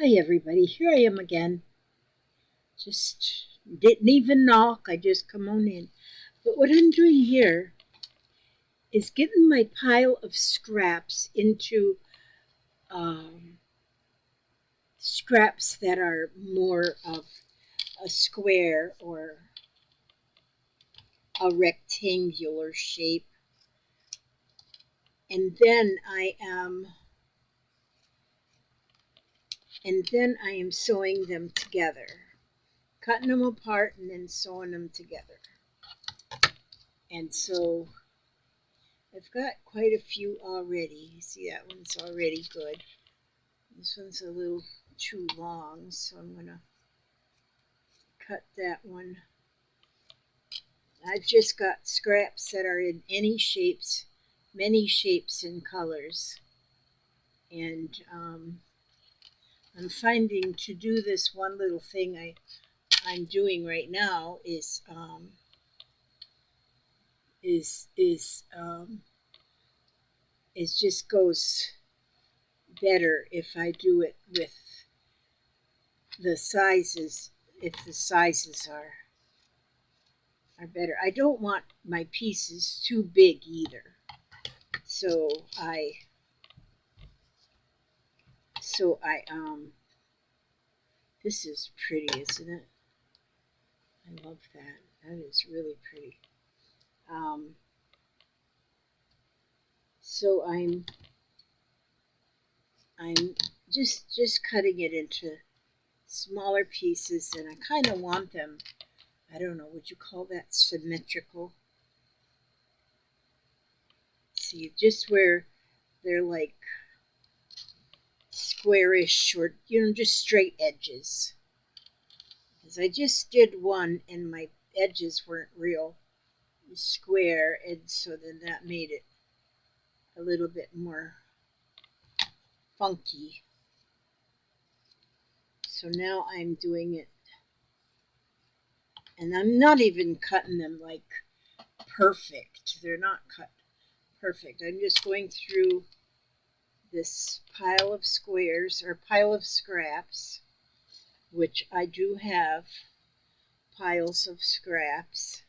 Hi everybody, here I am again. Just didn't even knock, I just come on in. But what I'm doing here is getting my pile of scraps into um, scraps that are more of a square or a rectangular shape. And then I am sewing them together, cutting them apart and then sewing them together. And so I've got quite a few already. You see, that one's already good. This one's a little too long, so I'm going to cut that one. I've just got scraps that are in any shapes, many shapes and colors. And I'm finding to do this one little thing I'm doing right now is just goes better if I do it with the sizes, if the sizes are better. I don't want my pieces too big either. So this is pretty, isn't it? I love that. That is really pretty. So I'm just cutting it into smaller pieces, and I kind of want them, I don't know, would you call that symmetrical? See, just where they're like squarish or, just straight edges. Because I just did one and my edges weren't real square, and so then that made it a little bit more funky. So now I'm doing it, and I'm not even cutting them like perfect. They're not cut perfect. I'm just going through this pile of squares or pile of scraps, which I do have piles of scraps,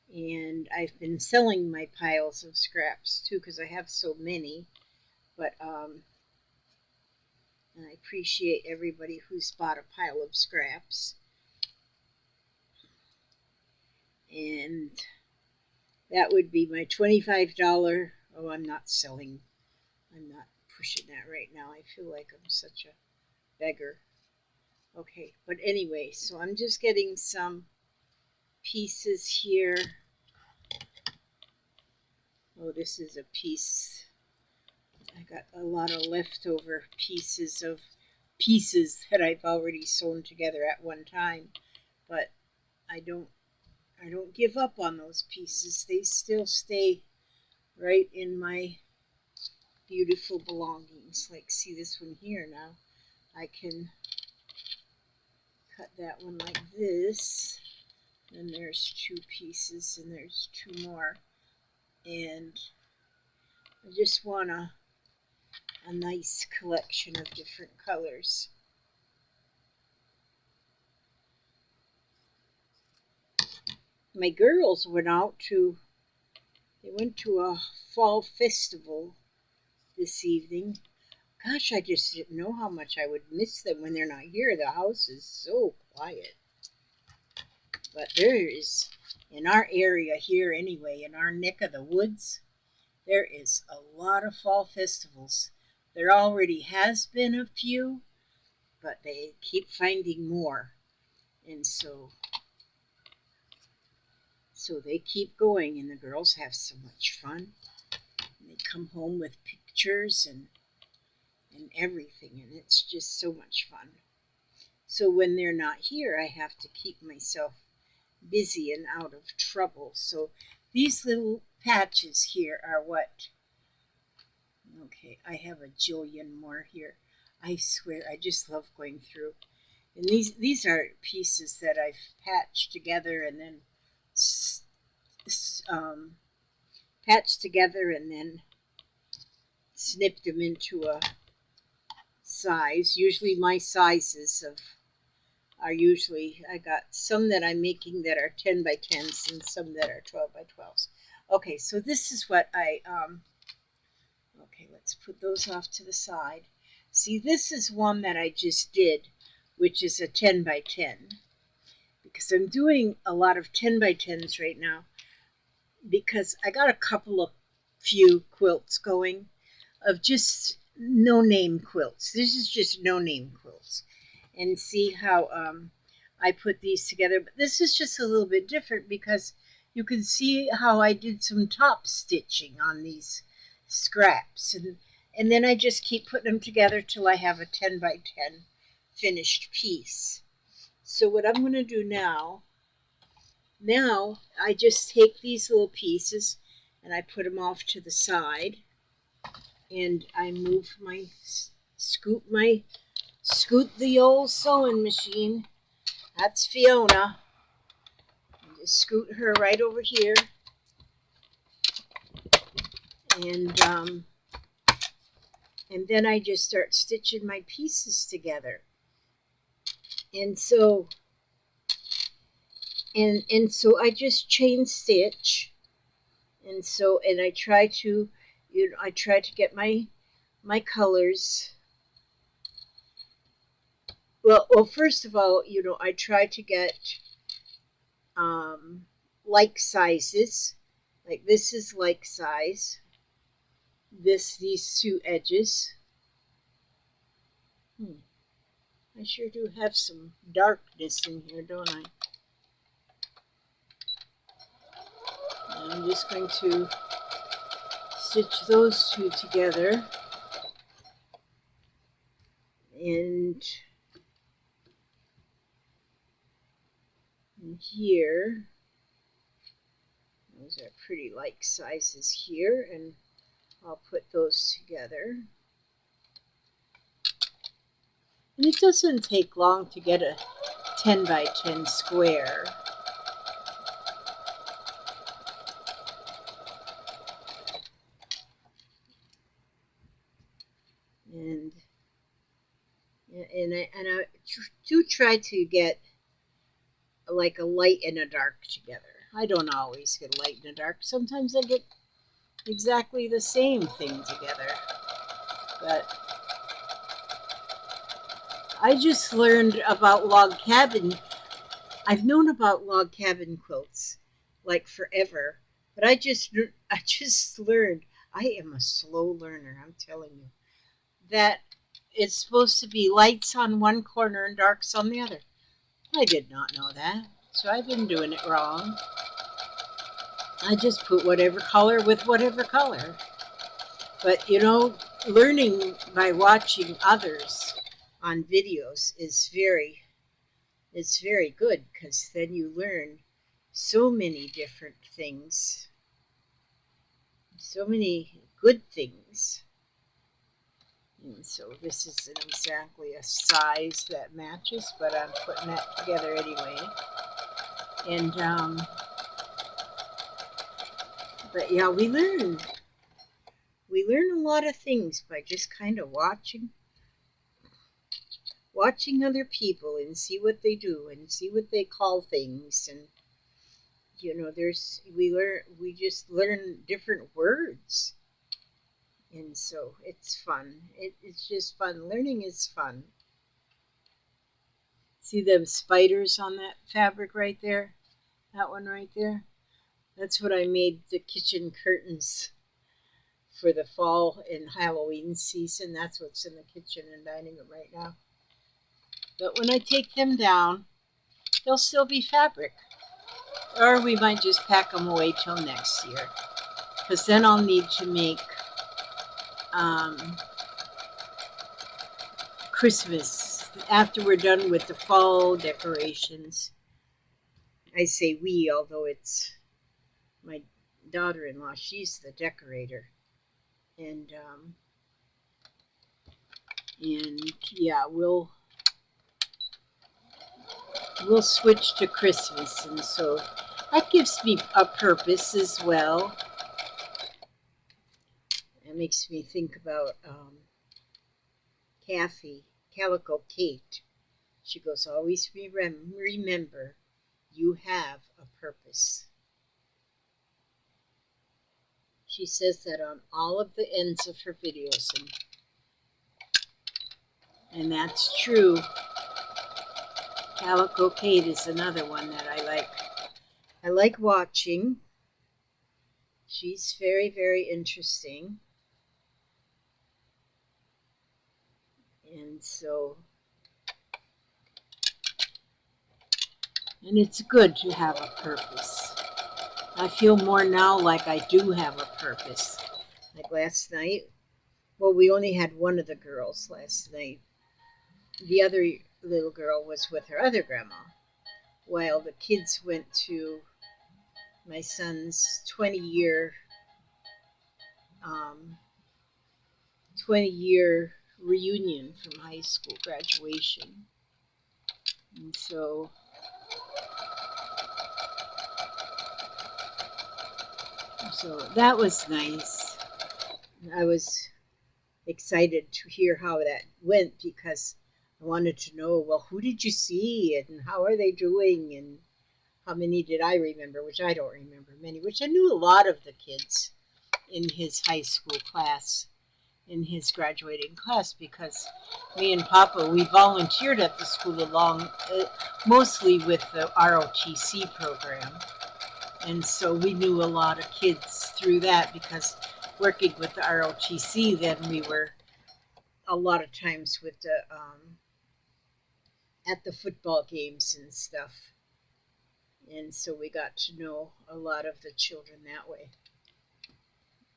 and I've been selling my piles of scraps too because I have so many. But and I appreciate everybody who's bought a pile of scraps. And that would be my $25. Oh, I'm not selling. I'm not pushing that right now. I feel like I'm such a beggar. Okay, but anyway, so I'm just getting some pieces here. Oh, this is a piece. I got a lot of leftover pieces that I've already sewn together at one time, but I don't give up on those pieces. They still stay right in my beautiful belongings. Like, see this one here now. I can cut that one like this, and there's two pieces, and there's two more, and I just want a nice collection of different colors. My girls went to a fall festival this evening. Gosh, I just didn't know how much I would miss them when they're not here. The house is so quiet. But there is, in our area here anyway, in our neck of the woods, there is a lot of fall festivals. There already has been a few, but they keep finding more. And so they keep going, and the girls have so much fun. And they come home with pictures and everything, and it's just so much fun. So when they're not here, I have to keep myself busy and out of trouble. So these little patches here are what? Okay, I have a jillion more here. I swear, I just love going through. And these are pieces that I've patched together and then snipped them into size. Usually my sizes are usually, I got some that I'm making that are 10 by 10s and some that are 12 by 12s. Okay, so this is what okay, let's put those off to the side. See, this is one that I just did, which is a 10 by 10, because I'm doing a lot of 10 by 10s right now, because I got a couple of few quilts going of just no-name quilts. This is just no-name quilts. And see how I put these together. But this is just a little bit different because you can see how I did some top stitching on these scraps. And then I just keep putting them together till I have a 10 by 10 finished piece. So what I'm going to do now I just take these little pieces and I put them off to the side, and I move my, scoot the old sewing machine. That's Fiona. Just scoot her right over here, and then I just start stitching my pieces together. And so so I just chain stitch, and I try to get my colors. Well, first of all, I try to get like sizes. Like this is like size. These two edges. I sure do have some darkness in here, don't I? And I'm just going to stitch those two together. And here, those are pretty like sizes here, and I'll put those together. And it doesn't take long to get a 10 by 10 square. And I do try to get like a light and a dark together. I don't always get a light and a dark. Sometimes I get exactly the same thing together. But I just learned about log cabin. I've known about log cabin quilts like forever, but I just learned. I am a slow learner, I'm telling you, that it's supposed to be lights on one corner and darks on the other. I did not know that, so I've been doing it wrong. I just put whatever color with whatever color. But learning by watching others on videos is very good, because then you learn so many different things, so many good things. And so this isn't exactly a size that matches, but I'm putting that together anyway. And but yeah, we learn a lot of things by just kind of watching other people and see what they do and see what they call things. And we just learn different words. And so it's fun. It's just fun. Learning is fun. See them spiders on that fabric right there? That one right there? That's what I made the kitchen curtains for the fall and Halloween season. That's what's in the kitchen and dining room right now. But when I take them down, they'll still be fabric. Or we might just pack them away till next year. Because then I'll need to make Christmas after we're done with the fall decorations. I say we, although it's my daughter-in-law. She's the decorator, and yeah, we'll switch to Christmas, and so that gives me a purpose as well. It makes me think about Kathy, Calico Kate. She goes, always remember, you have a purpose. She says that on all of the ends of her videos, and that's true. Calico Kate is another one that I like. I like watching. She's very, very interesting. And so, and it's good to have a purpose. I feel more now like I do have a purpose. Like last night, well, we only had one of the girls last night. The other little girl was with her other grandma, while the kids went to my son's 20-year 20-year reunion from high school graduation. And so that was nice. I was excited to hear how that went because I wanted to know, well, who did you see and how are they doing and how many did I remember, which I don't remember many, which I knew a lot of the kids in his high school class, in his graduating class, because me and Papa, we volunteered at the school along, mostly with the ROTC program. And so we knew a lot of kids through that because working with the ROTC, then we were a lot of times with the at the football games and stuff. And so we got to know a lot of the children that way.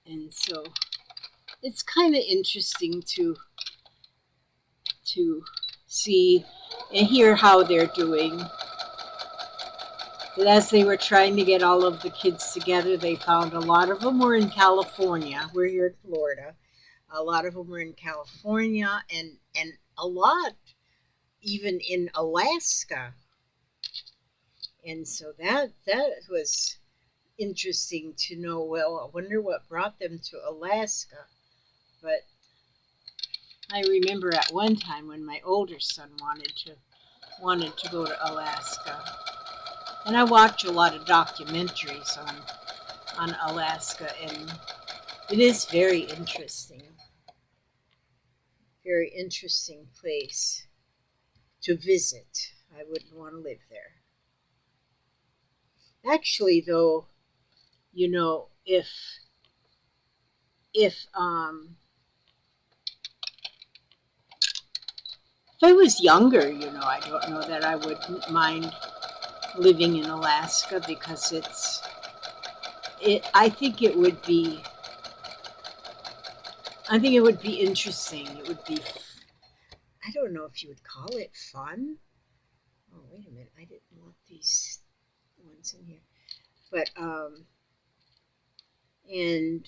And so it's kind of interesting to see and hear how they're doing. But as they were trying to get all of the kids together, they found a lot of them were in California. We're here in Florida. A lot of them were in California and a lot even in Alaska. And so that was interesting to know. Well, I wonder what brought them to Alaska. But I remember at one time when my older son wanted to go to Alaska. And I watch a lot of documentaries on Alaska, and it is very interesting. Very interesting place to visit. I wouldn't want to live there. Actually, though, you know, if I was younger, you know, I don't know that I wouldn't mind living in Alaska because I think it would be interesting. It would be, I don't know if you would call it fun. Oh, wait a minute, I didn't want these ones in here. But and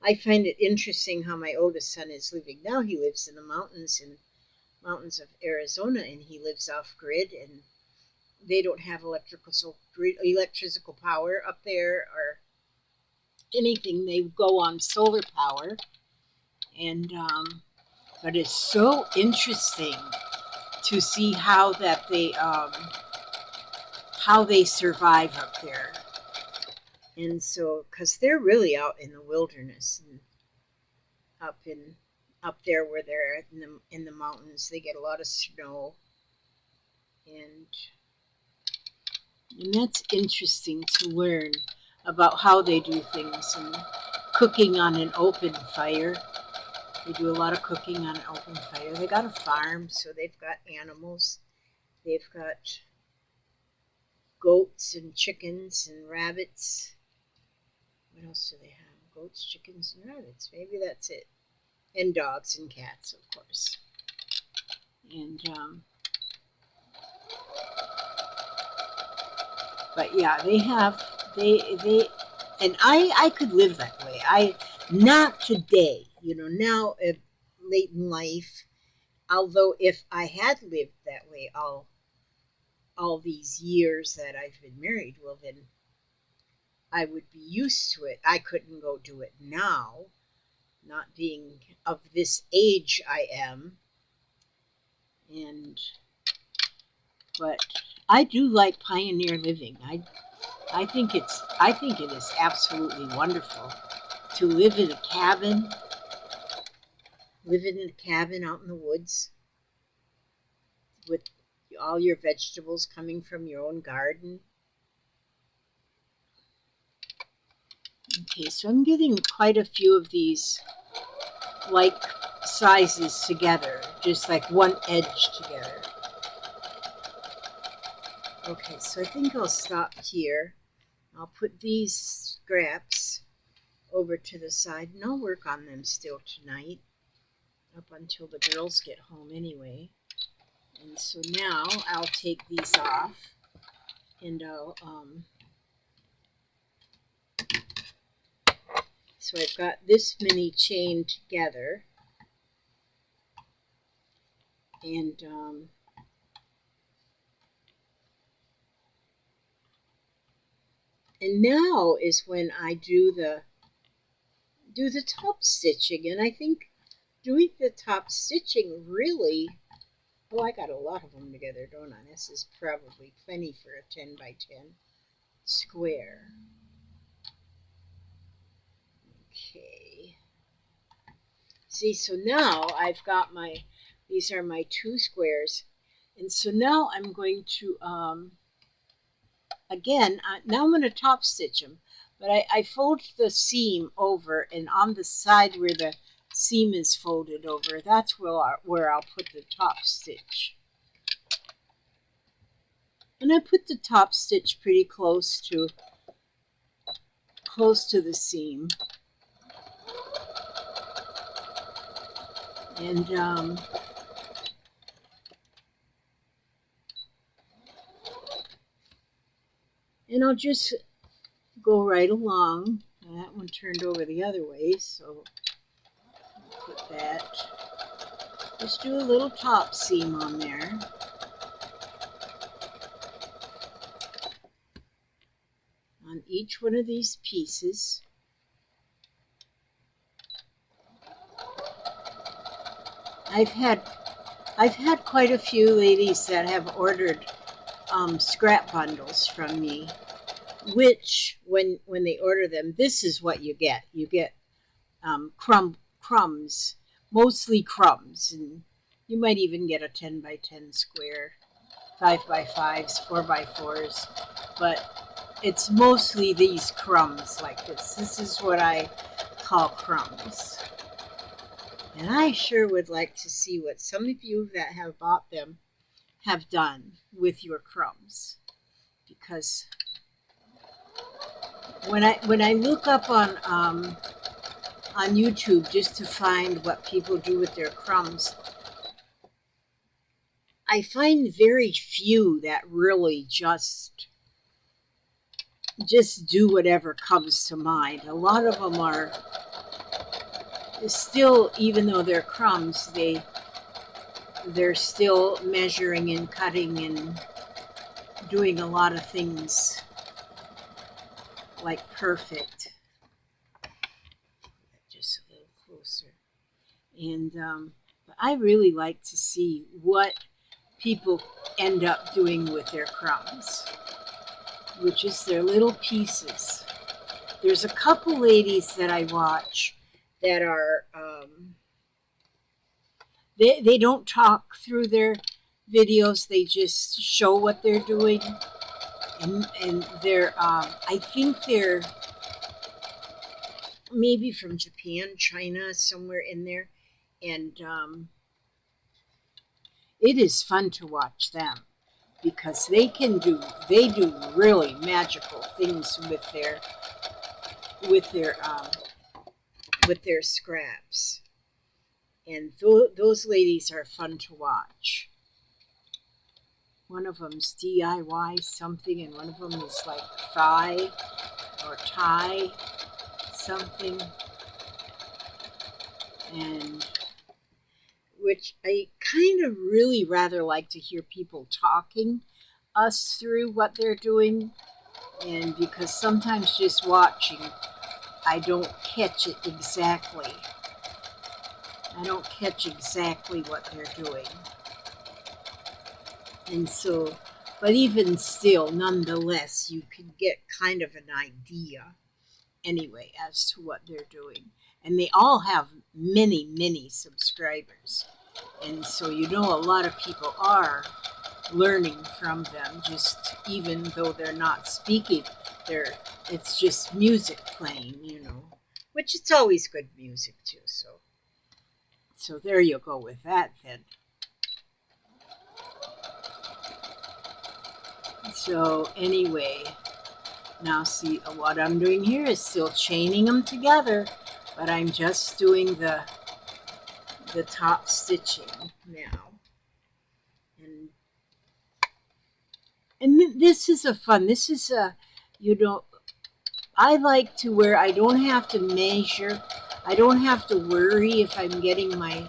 I find it interesting how my oldest son is living now. He lives in the mountains of Arizona, and he lives off grid, and they don't have electrical power up there or anything. They go on solar power, and but it's so interesting to see how they survive up there. And so, because they're really out in the wilderness and up there where they're in the mountains, they get a lot of snow, and that's interesting to learn about how they do things and cooking on an open fire. They do a lot of cooking on an open fire. They got a farm, so they've got animals. They've got goats and chickens and rabbits. What else do they have? Goats, chickens, and rabbits. Maybe that's it. And dogs and cats, of course. And but yeah, and I could live that way. Not today, you know, now late in life. Although if I had lived that way all these years that I've been married, well then I would be used to it. I couldn't go do it now. not being of this age I am. But I do like pioneer living. I think it is absolutely wonderful to live in a cabin, out in the woods with all your vegetables coming from your own garden. Okay, so I'm getting quite a few of these like sizes together, just like one edge together. Okay, so I think I'll stop here. I'll put these scraps over to the side, and I'll work on them still tonight, up until the girls get home anyway. And so now I'll take these off, and so I've got this many chained together, and now is when I do the top stitching, and I think doing the top stitching really, oh, I got a lot of them together, don't I? This is probably plenty for a 10 by 10 square. Okay. See, so now I've got these are my 2 squares, and so now I'm going to, again, now I'm going to top stitch them, but I fold the seam over, and on the side where the seam is folded over, that's where I'll put the top stitch. And I put the top stitch pretty close to the seam. And I'll just go right along. Now that one turned over the other way, so I'll put that. Just do a little top seam on there. On each one of these pieces. I've had quite a few ladies that have ordered scrap bundles from me, which when they order them, this is what you get. You get crumbs, mostly crumbs, and you might even get a 10 by 10 square, 5 by 5s, 4 by 4s, but it's mostly these crumbs like this. This is what I call crumbs. And I sure would like to see what some of you that have bought them have done with your crumbs, because when I look up on YouTube just to find what people do with their crumbs, I find very few that really just do whatever comes to mind. A lot of them are still, even though they're crumbs, they're still measuring and cutting and doing a lot of things like perfect. Just a little closer. And but I really like to see what people end up doing with their crumbs, which is their little pieces. There's a couple ladies that I watch that are they don't talk through their videos, they just show what they're doing, and they're I think they're maybe from Japan, China, somewhere in there, and it is fun to watch them because they do really magical things with their scraps. And those ladies are fun to watch. One of them's DIY something, and one of them is like Thai or Thai something. And which I kind of really rather like to hear people talking us through what they're doing. And because sometimes just watching, I don't catch it exactly. I don't catch exactly what they're doing. And so, but even still, nonetheless, you can get kind of an idea anyway as to what they're doing. And they all have many, many subscribers. And so, you know, a lot of people are learning from them, just even though they're not speaking. It's just music playing, you know, which it's always good music too. So there you go with that then. So anyway, now see what I'm doing here is still chaining them together, but I'm just doing the top stitching now. And this is this is you know, I like to where I don't have to measure, I don't have to worry if I'm getting my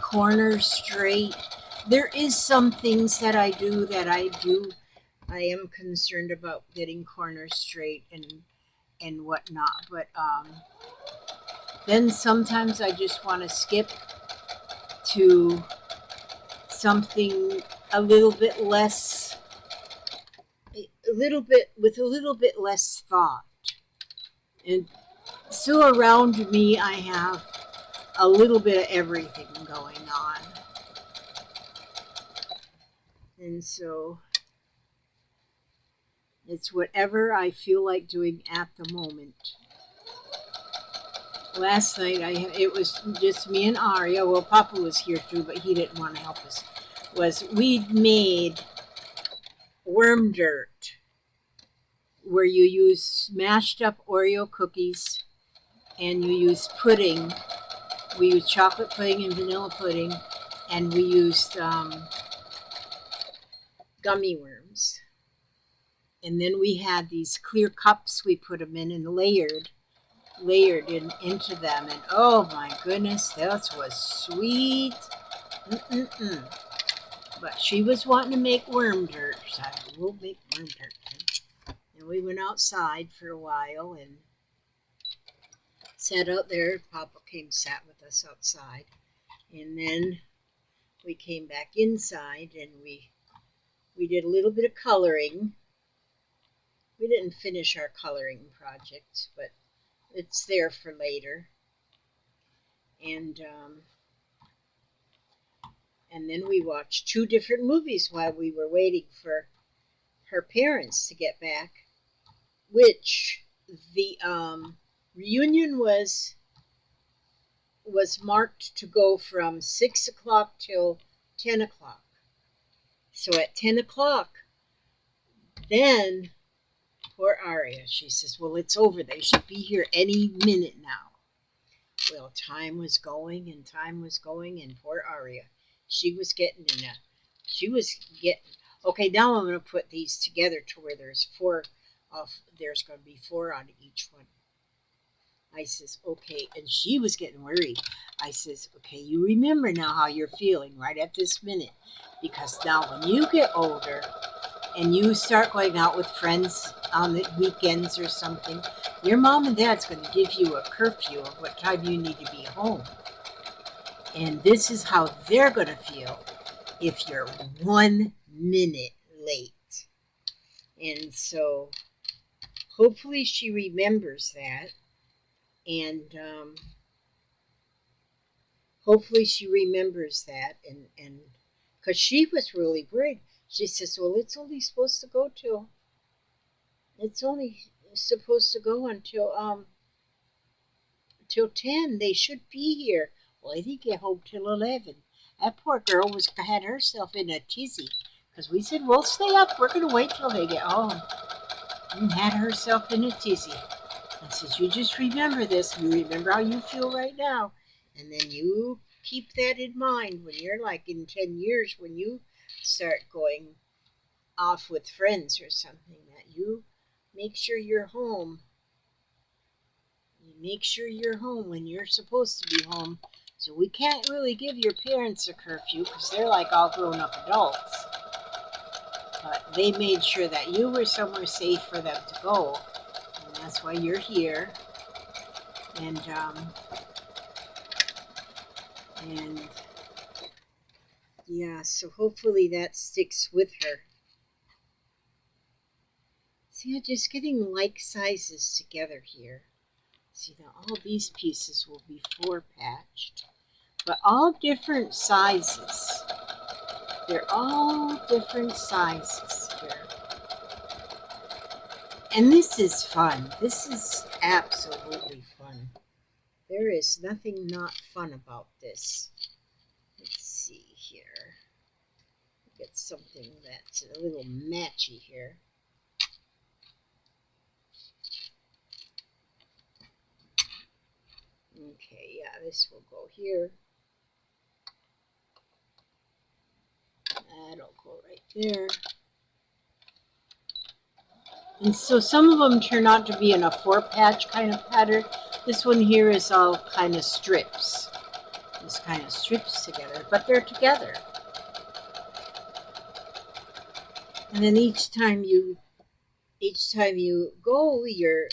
corners straight. There is some things that I am concerned about getting corners straight and whatnot, but then sometimes I just want to skip to something a little bit less, with a little bit less thought. And so around me I have a little bit of everything going on. And so it's whatever I feel like doing at the moment. Last night it was just me and Aria. Well, Papa was here too, but he didn't want to help us. We'd made worm dirt, where you use smashed up Oreo cookies and you use pudding. We used chocolate pudding and vanilla pudding, and we used gummy worms. And then we had these clear cups we put them in and layered into them. And oh my goodness, that was sweet. Mm-mm-mm. But she was wanting to make worm dirt. So I said, we'll make worm dirt. And we went outside for a while and sat out there. Papa sat with us outside. And then we came back inside and we did a little bit of coloring. We didn't finish our coloring project, but it's there for later. And then we watched 2 different movies while we were waiting for her parents to get back, which the reunion was marked to go from 6 o'clock till 10 o'clock. So at 10 o'clock, then poor Aria, she says, well, it's over. They should be here any minute now. Well, time was going, and poor Aria, she was getting okay, now I'm going to put these together to where there's 4, there's going to be 4 on each one. I says, okay, and she was getting worried. I says, okay, you remember now how you're feeling right at this minute, because now when you get older and you start going out with friends on the weekends or something, your mom and dad's going to give you a curfew of what time you need to be home. And this is how they're going to feel if you're 1 minute late. And so hopefully she remembers that. And and because she was really worried. She says, well, it's only supposed to go until 10. They should be here. Well, they didn't get home till 11. That poor girl had herself in a tizzy, because we said, we'll stay up, we're going to wait till they get home. And had herself in a tizzy. I says, you just remember this. You remember how you feel right now. And then you keep that in mind when you're like in 10 years, when you start going off with friends or something, that you make sure you're home. You make sure you're home when you're supposed to be home. So we can't really give your parents a curfew because they're like all grown up adults. But they made sure that you were somewhere safe for them to go. And that's why you're here. And And yeah, so hopefully that sticks with her. See, I'm just getting like sizes together here. See, now all these pieces will be 4-patched, but all different sizes. They're all different sizes here. And this is fun. This is absolutely fun. There is nothing not fun about this. Let's see here. Get something that's a little matchy here. Okay, yeah, this will go here. That'll go right there. And so some of them turn out to be in a 4-patch kind of pattern. This one here is all kind of strips. This kind of strips together, but they're together. And then each time you go, your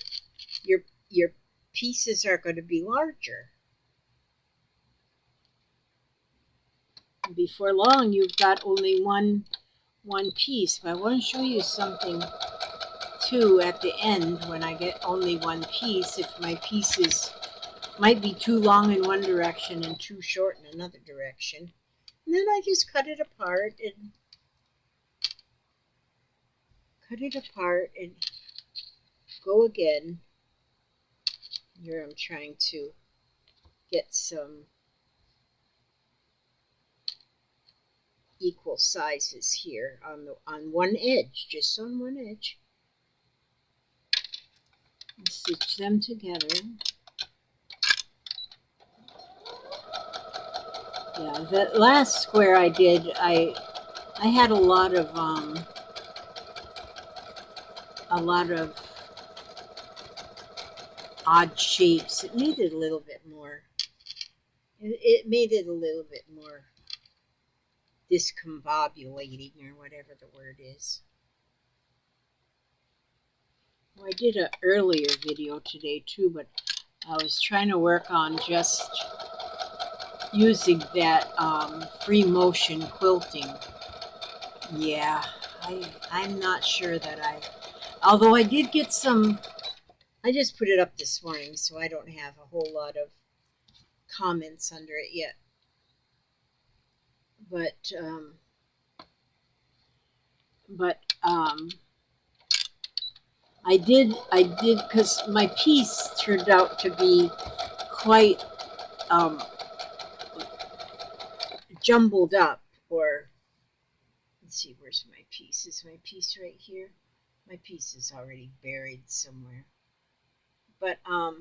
pieces are going to be larger. And before long, you've got only one piece. But I want to show you something too at the end when I get only one piece. If my pieces might be too long in one direction and too short in another direction, and then I just cut it apart and go again. Here I'm trying to get some equal sizes here on one edge, just on one edge. And stitch them together. Yeah, the last square I did, I had a lot of odd shapes. It made it a little bit more. It made it a little bit more discombobulating, or whatever the word is. Well, I did an earlier video today too, but I was trying to work on just using that free motion quilting. Yeah, I'm not sure that although I did get some, I just put it up this morning, so I don't have a whole lot of comments under it yet. But I did, because my piece turned out to be quite jumbled up, or let's see, where's my piece? Is my piece right here? My piece is already buried somewhere. But where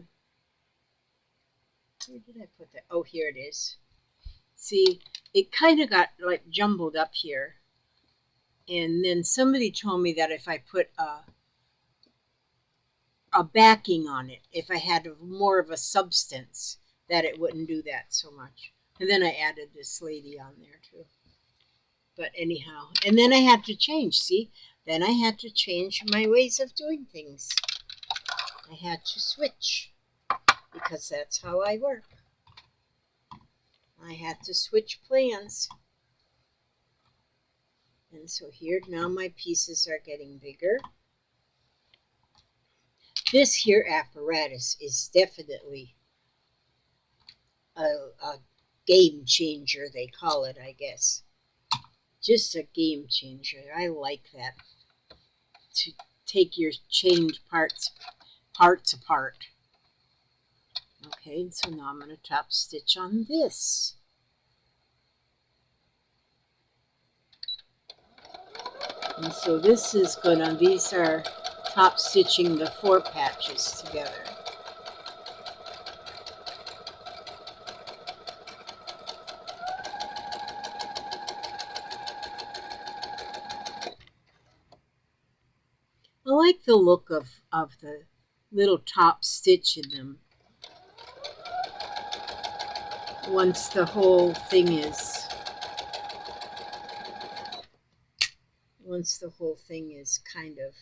did I put that? Oh, here it is. See, it kind of got like jumbled up here. And then somebody told me that if I put a backing on it, if I had more of a substance, that it wouldn't do that so much. And then I added this lady on there too. But anyhow, and then I had to change, see? Then I had to change my ways of doing things. I had to switch, because that's how I work. I had to switch plans. And so here, now my pieces are getting bigger. This here apparatus is definitely a game changer, they call it, I guess. Just a game changer. I like that. To take your chained parts apart. Okay, so now I'm going to top stitch on this. And so this is these are top stitching the 4 patches together. I like the look of the little top stitch in them once the whole thing is kind of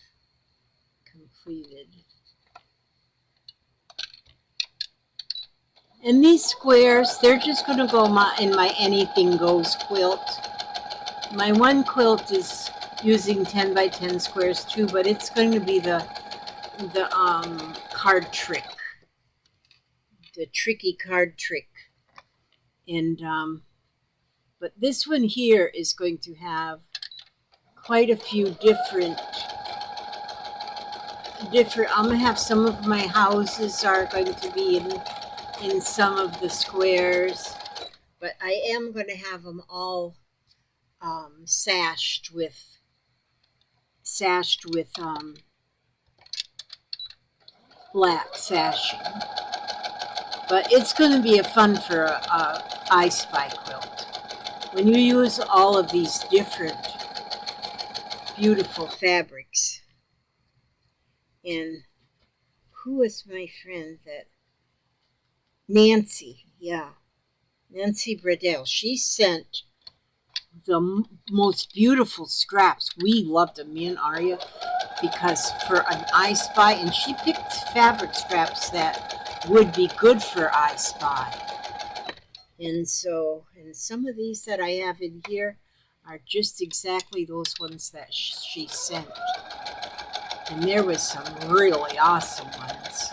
completed. And these squares, they're just going to go in my anything goes quilt. My one quilt is using 10 by 10 squares too, but it's going to be the card trick, the tricky card trick. And but this one here is going to have quite a few different. I'm going to have some of my houses are going to be in some of the squares, but I am going to have them all sashed with black sashing. But it's going to be a fun for a I Spy quilt. When you use all of these different beautiful fabrics. And who was my friend that? Nancy, yeah. Nancy Bradell. She sent the most beautiful scraps. We loved them, me and Aria, because for an I Spy, and she picked fabric scraps that would be good for I Spy. And so, and some of these that I have in here are just exactly those ones that she sent. And there was some really awesome ones.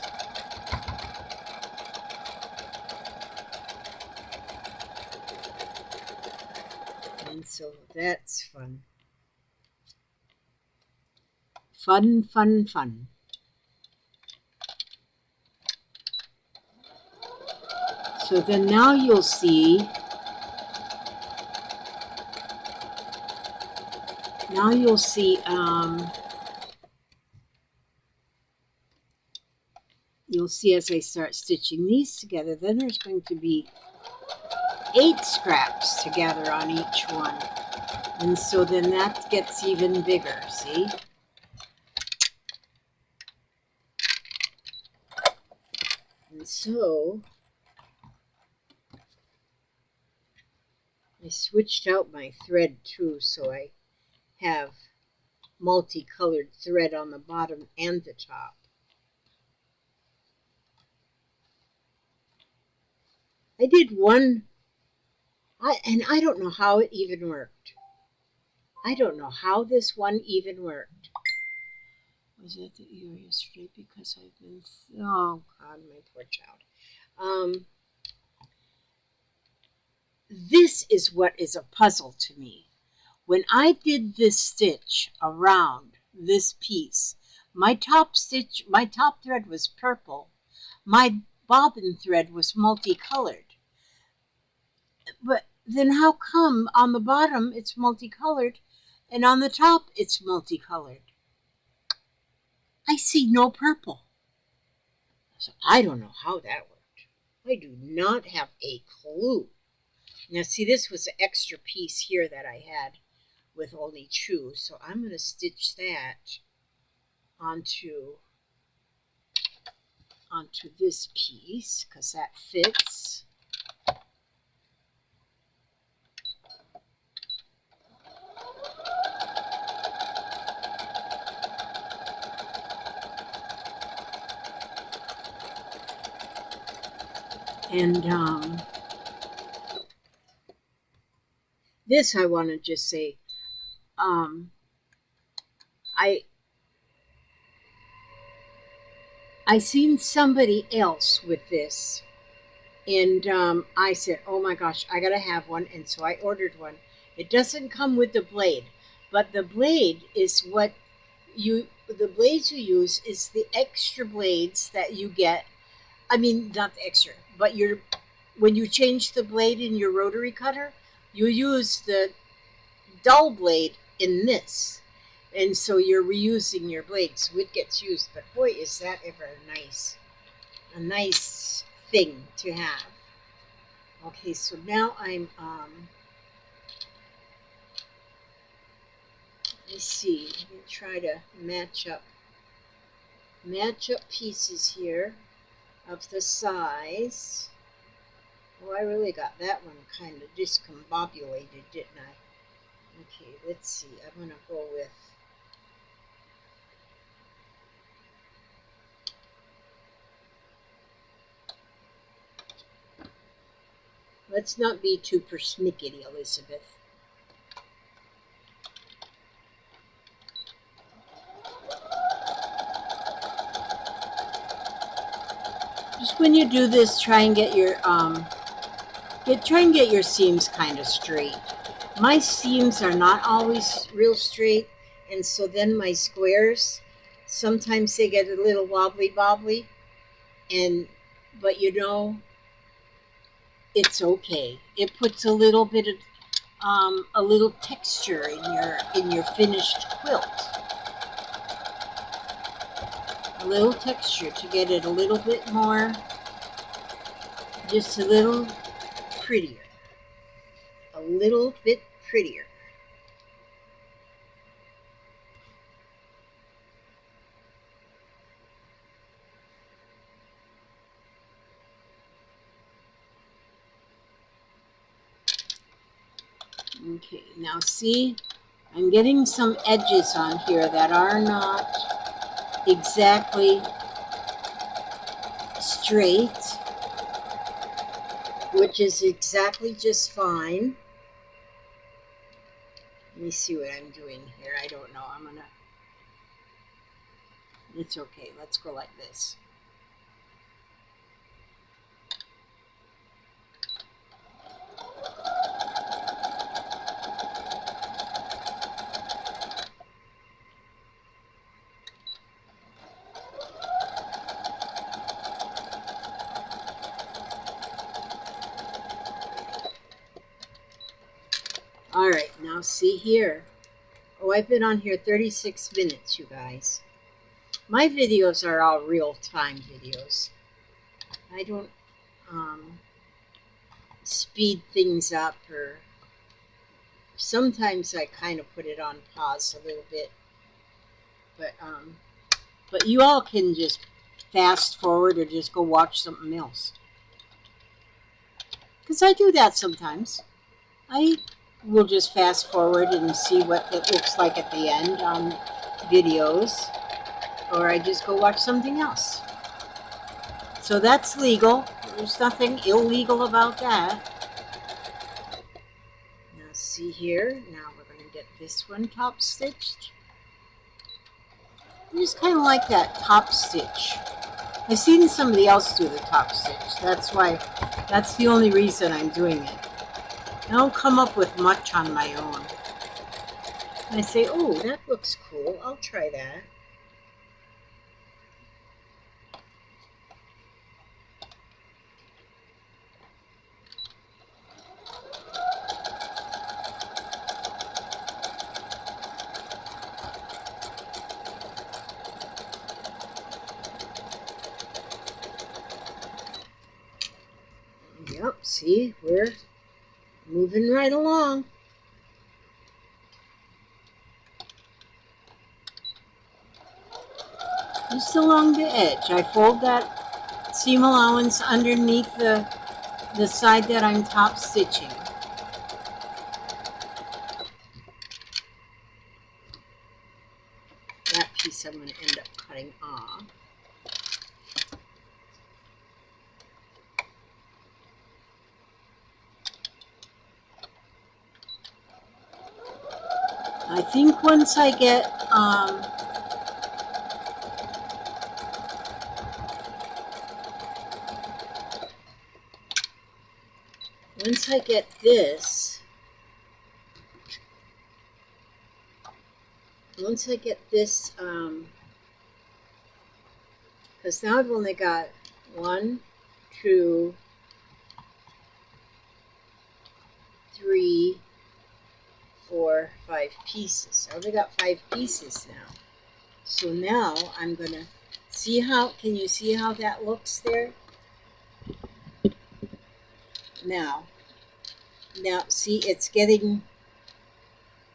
And so that's fun. Fun, fun, fun. So then now you'll see, you'll see as I start stitching these together, then there's going to be 8 scraps together on each one. And so then that gets even bigger, see? And so I switched out my thread too, so I have multicolored thread on the bottom and the top. I did one, and I don't know how it even worked. I don't know how this one even worked. Was at the ER yesterday because I've been, oh God, my poor child. This is what is a puzzle to me. When I did this stitch around this piece, my top thread was purple. My bobbin thread was multicolored. But then how come on the bottom it's multicolored and on the top it's multicolored? I see no purple. So I don't know how that worked. I do not have a clue. Now see, this was an extra piece here that I had with only 2, so I'm going to stitch that onto this piece because that fits. And this I want to just say, I seen somebody else with this, and I said, oh my gosh, I gotta have one, and so I ordered one. It doesn't come with the blade, but the blade is what the blades you use is the extra blades that you get. I mean, not the extra, but when you change the blade in your rotary cutter, you use the dull blade in this. And so you're reusing your blade, so it gets used. But boy, is that ever a nice thing to have. Okay, so now I'm, let's see, let me try to match up pieces here of the size. Oh, I really got that one kind of discombobulated, didn't I? Okay, let's see. I'm going to go with Let's not be too persnickety, Elizabeth. Just when you do this, try and get your seams kind of straight. My seams are not always real straight, and so then my squares, sometimes they get a little wobbly, but you know, it's okay. It puts a little bit of a little texture in your finished quilt. A little texture to get it a little bit more, just a little prettier. A little bit prettier. Okay, now see, I'm getting some edges on here that are not exactly straight, which is exactly just fine. Let me see what I'm doing here. I don't know. It's okay. Let's go like this. All right, now see here. Oh, I've been on here 36 minutes, you guys. My videos are all real-time videos. I don't speed things up, or sometimes I kind of put it on pause a little bit. But you all can just fast forward or just go watch something else. Because I do that sometimes. I will just fast forward and see what it looks like at the end on videos, or I just go watch something else. So that's legal. There's nothing illegal about that. Now see here, now we're going to get this one top stitched. I just kind of like that top stitch. I've seen somebody else do the top stitch. That's the only reason I'm doing it. I don't come up with much on my own. I say, oh, that looks cool. I'll try that. Yep, see, we're moving right along. Just along the edge. I fold that seam allowance underneath the side that I'm top stitching. That piece I'm going to end up cutting off. I think once I get this, because now I've only got 1, 2, 3, 4, 5 pieces. I only got 5 pieces now. So now I'm going to see how, can you see how that looks there? Now see, it's getting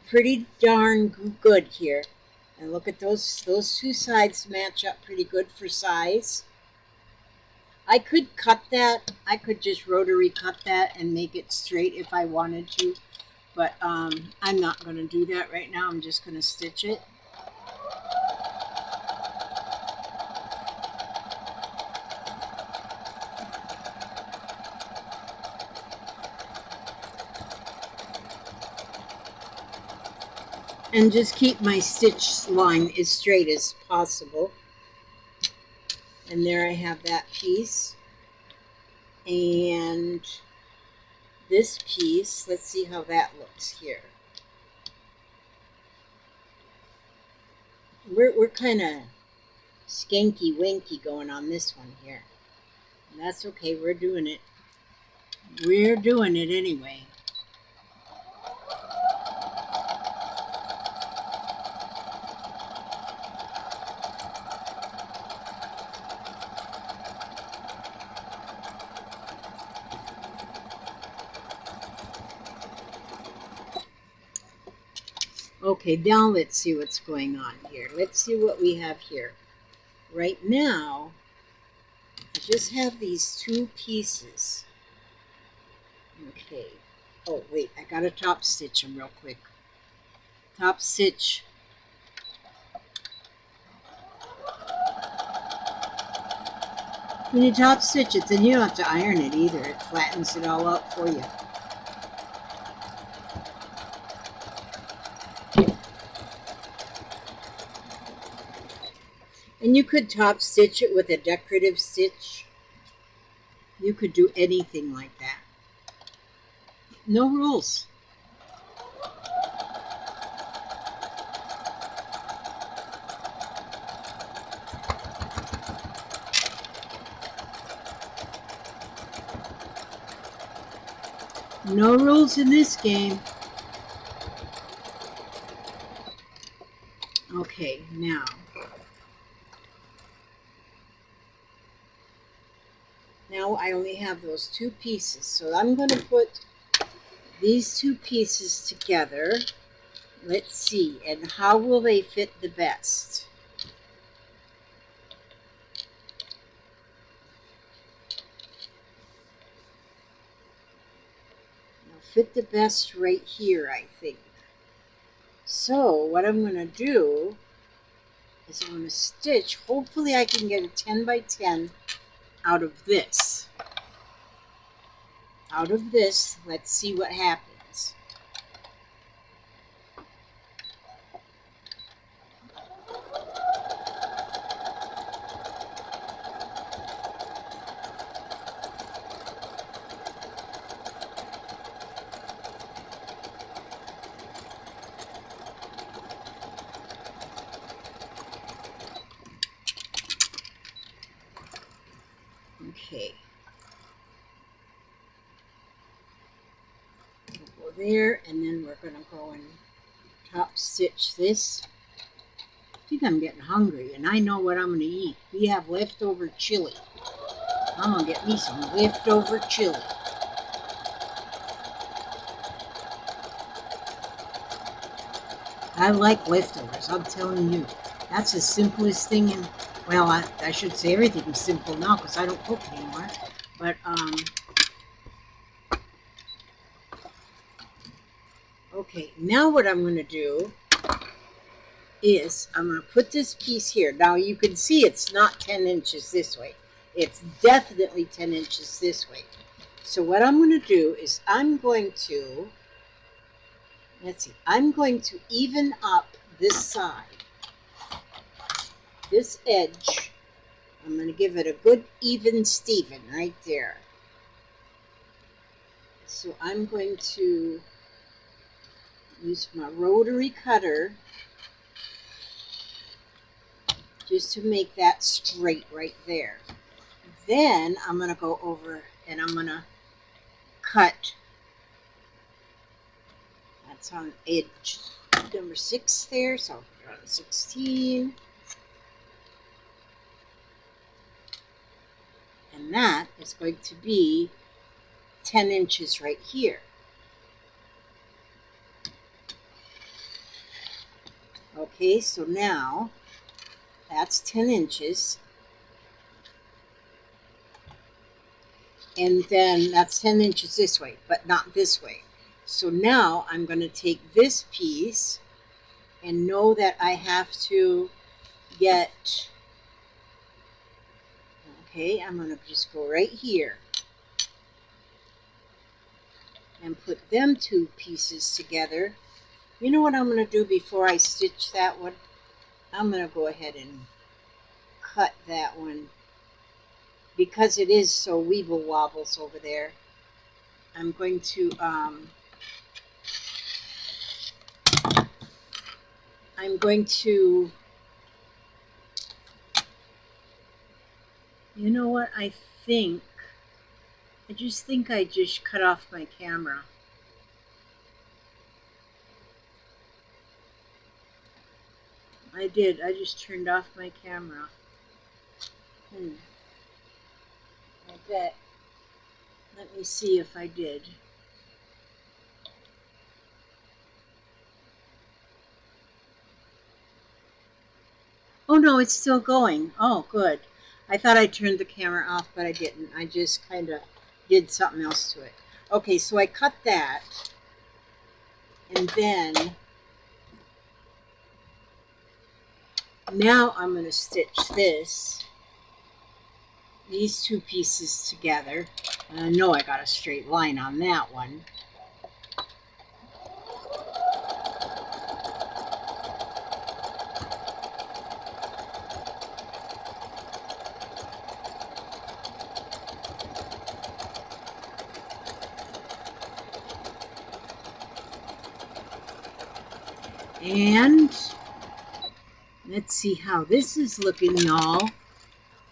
pretty darn good here. And look at those two sides match up pretty good for size. I could cut that. I could just rotary cut that and make it straight if I wanted to. But I'm not going to do that right now. I'm just going to stitch it. And just keep my stitch line as straight as possible. And there I have that piece. And this piece, let's see how that looks here. We're kind of skanky winky going on this one here. And that's okay, we're doing it. We're doing it anyway. Okay, now let's see what's going on here. Let's see what we have here. Right now, I just have these two pieces. Okay. Oh, wait, I got to top stitch them real quick. Top stitch. When you top stitch it, then you don't have to iron it either. It flattens it all out for you. And you could top stitch it with a decorative stitch. You could do anything like that. No rules. No rules in this game. Okay, now I only have those two pieces, so I'm going to put these two pieces together. Let's see, and how will they fit the best? They'll fit the best right here, I think. So what I'm going to do is I'm going to stitch. Hopefully I can get a 10 by 10 out of this. Out of this, let's see what happens. Okay. We'll go there, and then we're going to go and top stitch this. I think I'm getting hungry, and I know what I'm going to eat. We have leftover chili. I'm going to get me some leftover chili. I like leftovers, I'm telling you. That's the simplest thing in, well, I should say everything is simple now because I don't cook anymore. But, okay, now what I'm going to do is I'm going to put this piece here. Now you can see it's not 10 inches this way. It's definitely 10 inches this way. So what I'm going to do is I'm going to, let's see, I'm going to even up this side. This edge, I'm going to give it a good even Steven right there. So I'm going to use my rotary cutter just to make that straight right there. Then I'm going to go over and I'm going to cut. That's on edge number 6 there, so I'll put it on 16. And that is going to be 10 inches right here. Okay, so now that's 10 inches. And then that's 10 inches this way, but not this way. So now I'm going to take this piece and know that I have to get, okay, I'm going to just go right here and put them two pieces together. You know what I'm going to do before I stitch that one? I'm going to go ahead and cut that one because it is so weeble wobbles over there. I'm going to you know what, I just think I just cut off my camera. I did. I just turned off my camera. I bet. Let me see if I did. Oh no, it's still going. Oh, good. I thought I turned the camera off, but I didn't. I just kind of did something else to it. Okay, so I cut that. And then now I'm going to stitch these two pieces together. And I know I got a straight line on that one. And let's see how this is looking, y'all.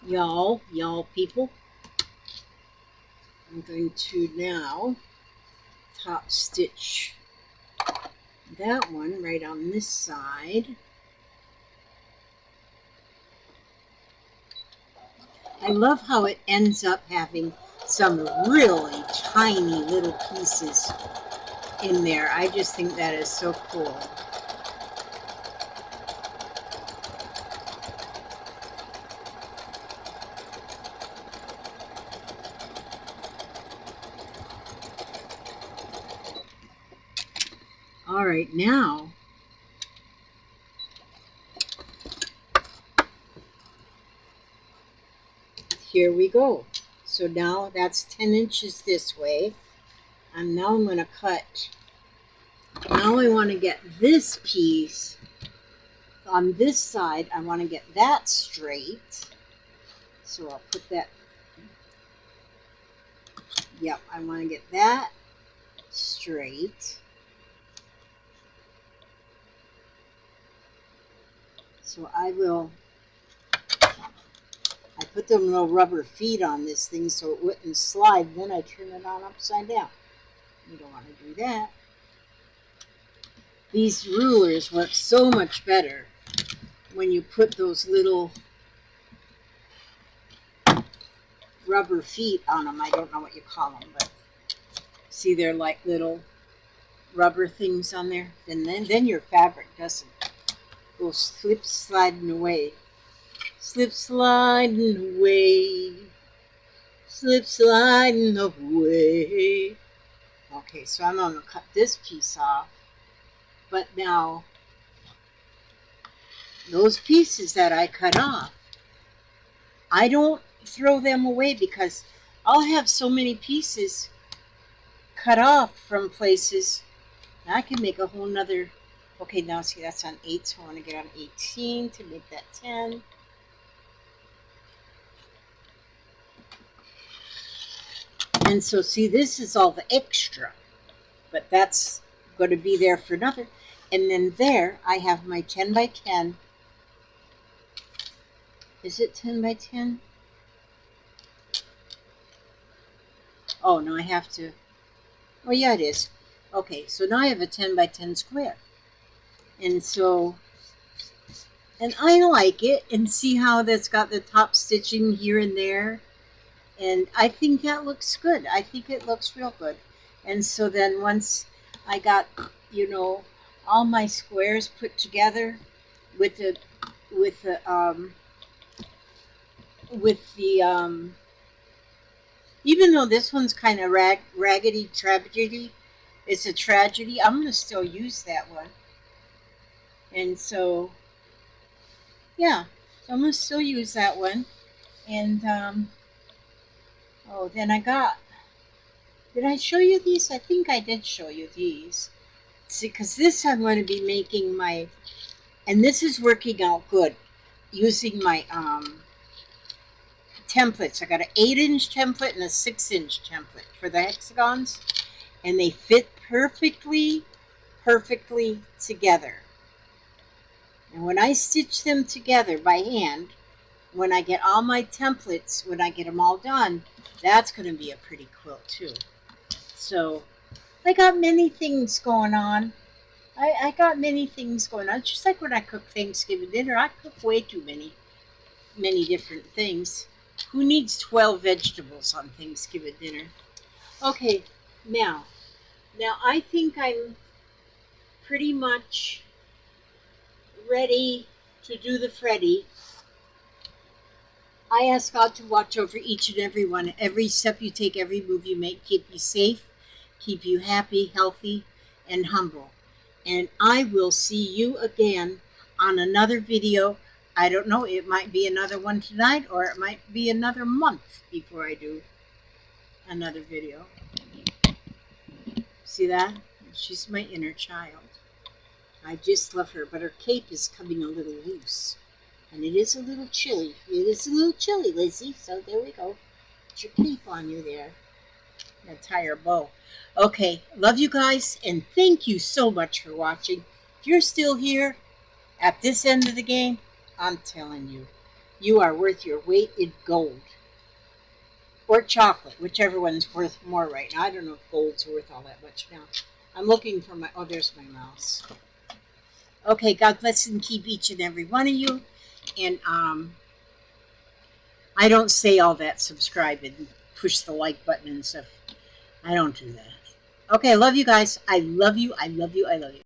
Y'all people. I'm going to now top stitch that one right on this side. I love how it ends up having some really tiny little pieces in there. I just think that is so cool. All right, now here we go. So now that's 10 inches this way. And now I'm going to cut. Now I want to get this piece on this side. I want to get that straight. So I'll put that. Yep, I want to get that straight. So I put them little rubber feet on this thing so it wouldn't slide. Then I turn it on upside down. You don't want to do that. These rulers work so much better when you put those little rubber feet on them. I don't know what you call them, but see, they're like little rubber things on there. And then your fabric doesn't go slip sliding away. Slip sliding away. Slip sliding away. Okay, so I'm going to cut this piece off. But now, those pieces that I cut off, I don't throw them away because I'll have so many pieces cut off from places. Now I can make a whole nother. Okay, now see, that's on 8, so I want to get on 18 to make that 10. And so see, this is all the extra, but that's going to be there for nothing. And then there I have my 10 by 10. Is it 10 by 10? Oh, no, I have to. Oh, yeah, it is. Okay, so now I have a 10 by 10 square. And so, and I like it. And see how that's got the top stitching here and there. And I think that looks good. I think it looks real good. And so then once I got, you know, all my squares put together with the even though this one's kind of raggedy tragedy, it's a tragedy, I'm going to still use that one. And so, yeah, so I'm going to still use that one. And, oh, then I got, did I show you these? I think I did show you these. See, because this I'm going to be making my, and this is working out good, using my templates. I got an 8-inch template and a 6-inch template for the hexagons, and they fit perfectly together. And when I stitch them together by hand, when I get all my templates, when I get them all done, that's going to be a pretty quilt too. So I got many things going on. I got many things going on. It's just like when I cook Thanksgiving dinner, I cook way too many different things. Who needs 12 vegetables on Thanksgiving dinner? Okay, now I think I'm pretty much ready to do the Freddy. I ask God to watch over each and every one. Every step you take, every move you make, keep you safe, keep you happy, healthy, and humble. And I will see you again on another video. I don't know, it might be another one tonight, or it might be another month before I do another video. See that? She's my inner child. I just love her, but her cape is coming a little loose. And it is a little chilly. It is a little chilly, Lizzie. So there we go. Put your cape on you there. And tie her bow. Okay, love you guys, and thank you so much for watching. If you're still here at this end of the game, I'm telling you, you are worth your weight in gold. Or chocolate, whichever one's worth more right now. I don't know if gold's worth all that much now. I'm looking for my, oh, there's my mouse. Okay, God bless and keep each and every one of you. And I don't say all that, subscribe and push the like button and stuff. I don't do that. Okay, I love you guys. I love you. I love you. I love you.